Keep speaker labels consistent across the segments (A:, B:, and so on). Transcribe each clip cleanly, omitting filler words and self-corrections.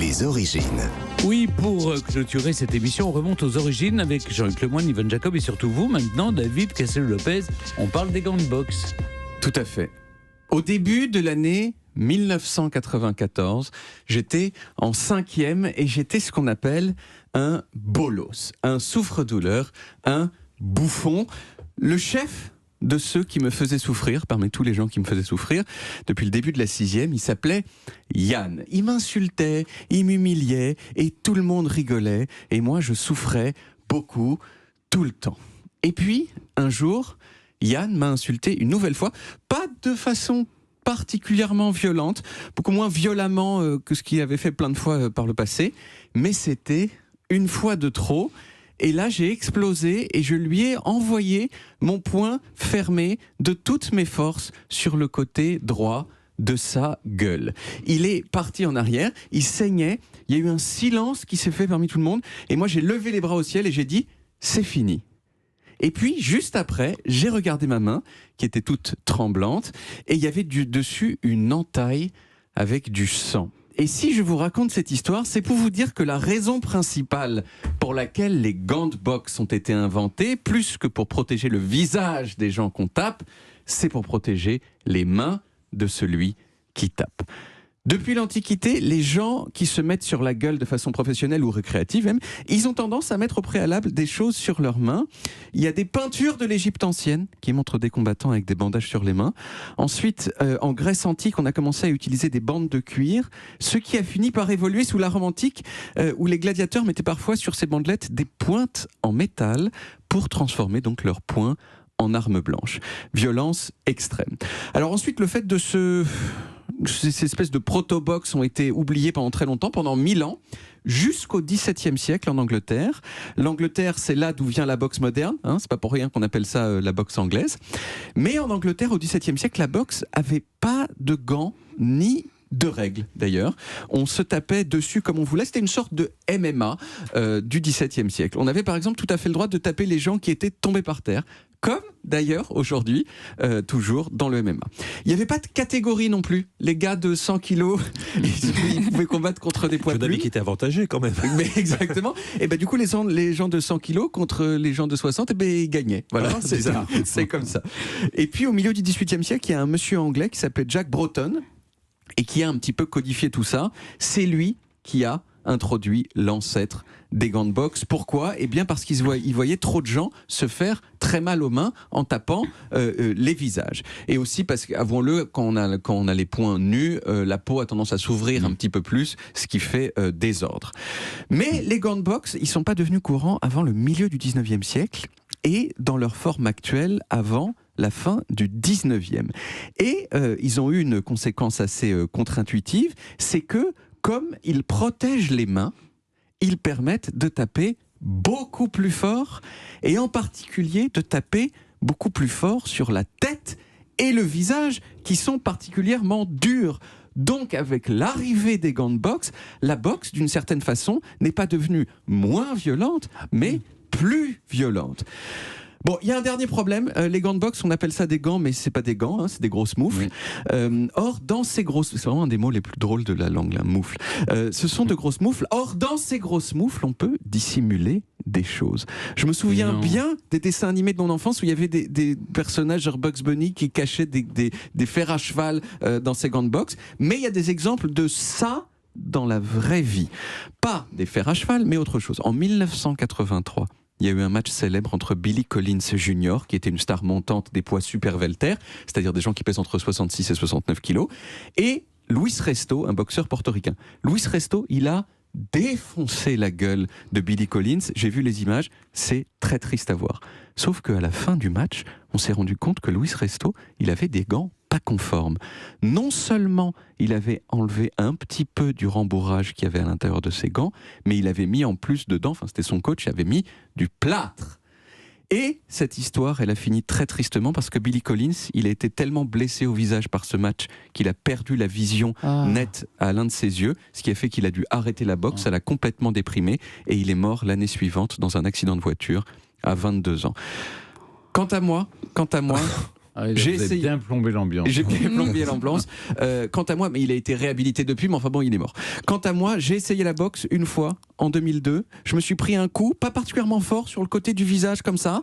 A: Les origines.
B: Oui, pour clôturer cette émission, on remonte aux origines avec Jean-Luc Lemoyne, Yvonne Jacob et surtout vous, maintenant, David Cassel-Lopez. On parle des gants de boxe.
C: Tout à fait. Au début de l'année 1994, j'étais en 5e et j'étais ce qu'on appelle un bolos, un souffre-douleur, un bouffon, le chef de ceux qui me faisaient souffrir, parmi tous les gens qui me faisaient souffrir, depuis le début de la 6e, il s'appelait Yann. Il m'insultait, il m'humiliait et tout le monde rigolait et moi je souffrais beaucoup, tout le temps. Et puis, un jour, Yann m'a insulté une nouvelle fois, pas de façon particulièrement violente, beaucoup moins violemment que ce qu'il avait fait plein de fois par le passé, mais c'était une fois de trop. Et là, j'ai explosé et je lui ai envoyé mon poing fermé de toutes mes forces sur le côté droit de sa gueule. Il est parti en arrière, il saignait, il y a eu un silence qui s'est fait parmi tout le monde, et moi j'ai levé les bras au ciel et j'ai dit « c'est fini ». Et puis, juste après, j'ai regardé ma main, qui était toute tremblante, et il y avait dessus une entaille avec du sang. Et si je vous raconte cette histoire, c'est pour vous dire que la raison principale pour laquelle les gants de boxe ont été inventés, plus que pour protéger le visage des gens qu'on tape, c'est pour protéger les mains de celui qui tape. Depuis l'Antiquité, les gens qui se mettent sur la gueule de façon professionnelle ou récréative même, ils ont tendance à mettre au préalable des choses sur leurs mains. Il y a des peintures de l'Égypte ancienne qui montrent des combattants avec des bandages sur les mains. Ensuite, en Grèce antique, on a commencé à utiliser des bandes de cuir, ce qui a fini par évoluer sous la Rome antique, où les gladiateurs mettaient parfois sur ces bandelettes des pointes en métal pour transformer donc leurs poings en armes blanches. Violence extrême. Alors ensuite, le fait de ces espèces de proto-box ont été oubliées pendant très longtemps, pendant 1000 ans, jusqu'au XVIIe siècle en Angleterre. L'Angleterre, c'est là d'où vient la boxe moderne, hein, c'est pas pour rien qu'on appelle ça la boxe anglaise. Mais en Angleterre, au XVIIe siècle, la boxe avait pas de gants ni de règles d'ailleurs. On se tapait dessus comme on voulait. C'était une sorte de MMA du XVIIe siècle. On avait par exemple tout à fait le droit de taper les gens qui étaient tombés par terre, comme d'ailleurs aujourd'hui, toujours dans le MMA. Il n'y avait pas de catégorie non plus. Les gars de 100 kilos, ils pouvaient combattre contre des poids plumes.
D: qui était avantagé quand même.
C: Mais exactement. Et ben du coup, les gens de 100 kilos contre les gens de 60, ils gagnaient. Voilà, c'est comme ça. Et puis au milieu du XVIIIe siècle, il y a un monsieur anglais qui s'appelait Jack Broughton et qui a un petit peu codifié tout ça. C'est lui qui a introduit l'ancêtre des gants de boxe. Pourquoi ? Eh bien parce qu'il voyait trop de gens se faire très mal aux mains en tapant les visages. Et aussi parce qu'avouons-le, quand on a les poings nus, la peau a tendance à s'ouvrir un petit peu plus, ce qui fait désordre. Mais les gants de boxe, ils ne sont pas devenus courants avant le milieu du 19e siècle et dans leur forme actuelle avant la fin du 19e. Et ils ont eu une conséquence assez contre-intuitive, c'est que comme ils protègent les mains, ils permettent de taper beaucoup plus fort, et en particulier de taper beaucoup plus fort sur la tête et le visage, qui sont particulièrement durs. Donc, avec l'arrivée des gants de boxe, la boxe, d'une certaine façon, n'est pas devenue moins violente, mais plus violente. Bon, il y a un dernier problème. Les gants de boxe, on appelle ça des gants, mais c'est pas des gants, hein, c'est des grosses moufles. Oui. Or, dans ces grosses... C'est vraiment un des mots les plus drôles de la langue, là, moufle. Ce sont de grosses moufles. Or, dans ces grosses moufles, on peut dissimuler des choses. Je me souviens bien des dessins animés de mon enfance où il y avait des personnages genre Bugs Bunny qui cachaient des fers à cheval dans ces gants de boxe. Mais il y a des exemples de ça dans la vraie vie. Pas des fers à cheval, mais autre chose. En 1983, il y a eu un match célèbre entre Billy Collins Jr., qui était une star montante des poids super welter, c'est-à-dire des gens qui pèsent entre 66 et 69 kilos, et Luis Resto, un boxeur portoricain. Luis Resto, il a défoncé la gueule de Billy Collins. J'ai vu les images, c'est très triste à voir. Sauf qu'à la fin du match, on s'est rendu compte que Luis Resto, il avait des gants pas conformes. Non seulement il avait enlevé un petit peu du rembourrage qu'il y avait à l'intérieur de ses gants, mais il avait mis en plus dedans, enfin c'était son coach, il avait mis du plâtre. Et cette histoire, elle a fini très tristement parce que Billy Collins, il a été tellement blessé au visage par ce match qu'il a perdu la vision nette à l'un de ses yeux, ce qui a fait qu'il a dû arrêter la boxe, ça l'a complètement déprimé et il est mort l'année suivante dans un accident de voiture à 22 ans. Quant à moi,
B: Ah,
C: J'ai
B: vous avez
C: essayé.
B: bien plombé l'ambiance.
C: J'ai bien plombé l'ambiance. Quant à moi, mais il a été réhabilité depuis, mais enfin bon, il est mort. Quant à moi, j'ai essayé la boxe une fois, en 2002. Je me suis pris un coup, pas particulièrement fort, sur le côté du visage, comme ça.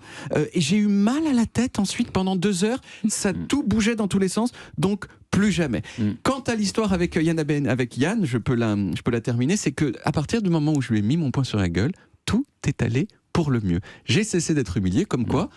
C: Et j'ai eu mal à la tête ensuite pendant 2 heures. Ça tout bougeait dans tous les sens. Donc, plus jamais. Quant à l'histoire avec Yann, je peux la terminer. C'est qu'à partir du moment où je lui ai mis mon poing sur la gueule, tout est allé pour le mieux. J'ai cessé d'être humilié, comme quoi,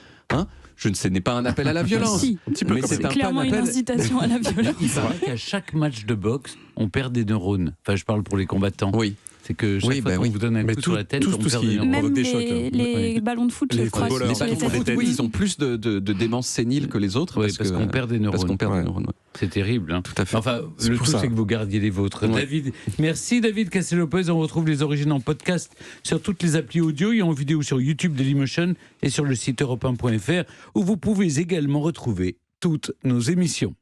C: ce n'est pas un appel à la violence.
A: Si.
C: Mais c'est
A: Clairement une incitation à la violence.
B: Il paraît qu'à chaque match de boxe, on perd des neurones. Enfin, je parle pour les combattants.
C: Oui.
B: C'est que chaque fois qu'on vous donne un coup sur la tête, on perd des neurones.
A: Même
D: des chocs,
A: les ballons de foot, je crois.
D: footballeurs.
C: Les
A: sur les
C: ballons de
A: têtes.
C: foot, oui, ils ont plus de démence sénile que les autres.
B: Oui, parce qu'on perd des neurones.
C: Parce qu'on perd des neurones.
B: C'est terrible. Hein.
C: Tout à fait.
B: Enfin,
D: C'est
B: le
D: pour
B: tout,
D: ça.
B: c'est que vous gardiez les vôtres.
C: Ouais.
B: David, merci David Cassel-Lopez. On retrouve les origines en podcast sur toutes les applis audio et en vidéo sur YouTube Dailymotion et sur le site europe1.fr où vous pouvez également retrouver toutes nos émissions.